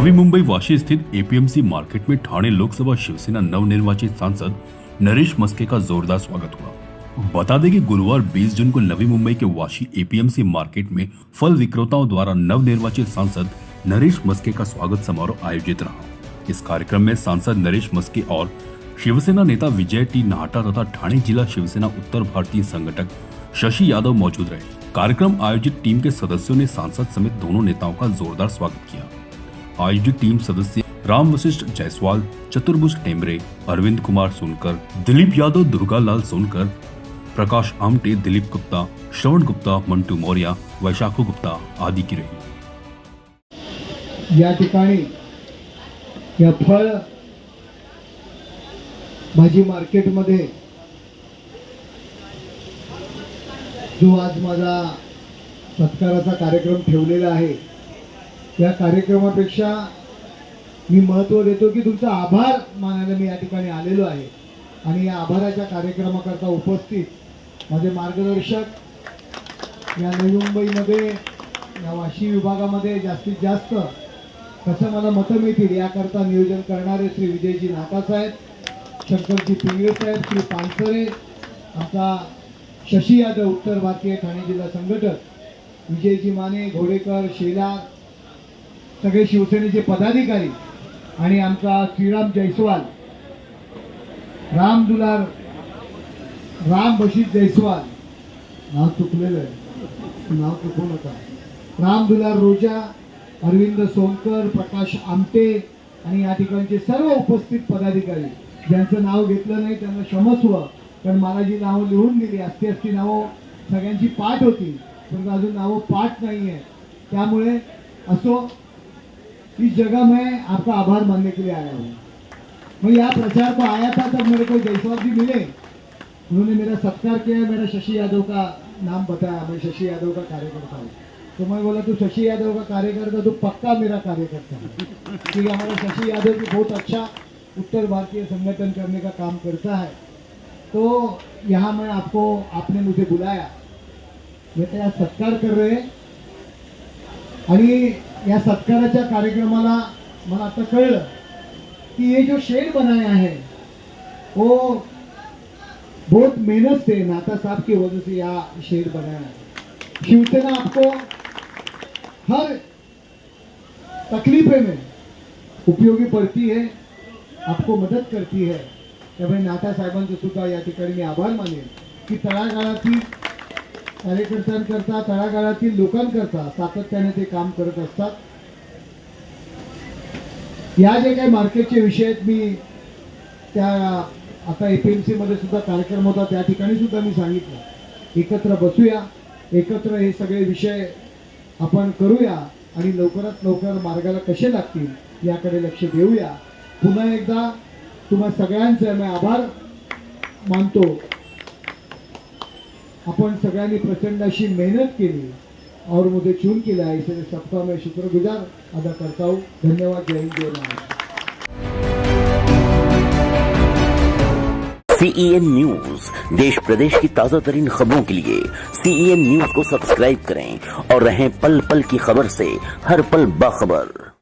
नवी मुंबई वाशी स्थित APMC market में ठाणे लोकसभा शिवसेना नवनिर्वाचित सांसद नरेश मस्के का जोरदार स्वागत हुआ। बता दें कि गुरुवार 20 जून को नवी मुंबई के वाशी एपीएमसी मार्केट में फल विक्रेताओं द्वारा नवनिर्वाचित सांसद नरेश मस्के का स्वागत समारोह आयोजित रहा। इस कार्यक्रम में सांसद नरेश मस्के और शिवसेना नेता विजय टी नाहटा तथा ठाणे जिला शिवसेना उत्तर भारतीय संगठक शशि यादव मौजूद रहे। कार्यक्रम आयोजित टीम के सदस्यों ने सांसद समेत दोनों नेताओं का जोरदार स्वागत किया। आयोजित टीम सदस्य राम वशिष्ठ जायसवाल, चतुर्भुज टेमरे, अरविंद कुमार सोनकर, दिलीप यादव, दुर्गालाल सोनकर, प्रकाश आमटे, दिलीप गुप्ता, श्रवण गुप्ता, मंटू मौर्य, वैशाखू गुप्ता आदि की रही। या ठिकाणी या फळ भाजी मार्केटमध्ये जो आज माझा सत्काराचा कार्यक्रम ठेवलेला आहे, या कार्यक्रमापेक्षा मी महत्त्व देतो की तुमचा आभार मानायला मी या ठिकाणी आलेलो आहे। आणि या आभाराच्या कार्यक्रमाकरता उपस्थित माझे मार्गदर्शक या नवी मुंबईमध्ये या वाशी विभागामध्ये जास्तीत जास्त कसं मला मतं मिळतील याकरता नियोजन करणारे श्री विजयजी नाहटा साहेब, शंकरजी पिंगळे साहेब, श्री पानसरे, आमचा शशि यादव उत्तर भारतीय ठाणे जिल्हा संघटक, विजयजी माने, घोडेकर, शेलार, सगळे शिवसेनेचे पदाधिकारी आणि आमचा श्रीराम जयस्वाल, राम दुलार, राम बशीर जयस्वाल, नाव चुकलेलं आहे, नाव चुकू नका, राम दुलार रोजा, अरविंद सोनकर, प्रकाश आमटे आणि या ठिकाणचे सर्व उपस्थित पदाधिकारी ज्यांचं नाव घेतलं नाही त्यांना क्षमस्व, पण मला जी नावं लिहून दिली असती नावं सगळ्यांची पाठ होती, पण अजून नावं पाठ नाही आहे। त्यामुळे असो, इस जगह मैं आपका आभार मानने के लिए आया हूँ। मैं यहाँ प्रचार को आया था तब मेरे को जयसवाल जी मिले, उन्होंने मेरा सत्कार किया, मेरा शशि यादव का नाम बताया, मैं शशि यादव का कार्यकर्ता हूँ। तो मैं बोला तू शशि यादव का कार्यकर्ता, तो पक्का मेरा कार्यकर्ता है, क्योंकि हमारा शशि यादव भी बहुत अच्छा उत्तर भारतीय संगठन करने का काम करता है। तो यहाँ मैं आपने मुझे बुलाया, बेटा यहाँ सत्कार कर रहे हैं आणि या सत्काराच्या कार्यक्रमाला मला आता कळलं कि ये जो शेड बनाया है वो बहुत मेहनत से नाहटा साहब की वजह से यह शेड बनाया है। शिवसेना आपको हर तकलीफे में उपयोगी पड़ती है, आपको मदत करती है। त्यामुळे नाहटा साहेबांचे सुद्धा या ठिकाणी मी आभार मानेन की तळागाळातील कार्यकर्त्यांकरता, तळागाळातील लोकांकरता सातत्याने ते काम करत असतात। या जे काही मार्केटचे विषय आहेत, मी त्या आता एपीएमसी मध्ये सुद्धा कार्यक्रम होता, त्या ठिकाणी सुद्धा मी सांगितलं एकत्र बसूया, एकत्र हे सगळे विषय आपण करूया आणि लवकरात लवकर मार्गाला कसे लागतील याकडे लक्ष देऊया। पुन्हा एकदा तुम्हा सगळ्यांचे मी आभार मानतो। अपन सगळ्यांनी प्रचंड अशी मेहनत केली और मुझे चुन के लाया, इसलिए सबका मैं शुक्रगुजार अदा करता हूँ। धन्यवाद। जय हिंद, जय भारत। CEN न्यूज, देश प्रदेश की ताजा तरीन खबरों के लिए CEN न्यूज को सब्सक्राइब करें और रहें पल पल की खबर से हर पल बाखबर।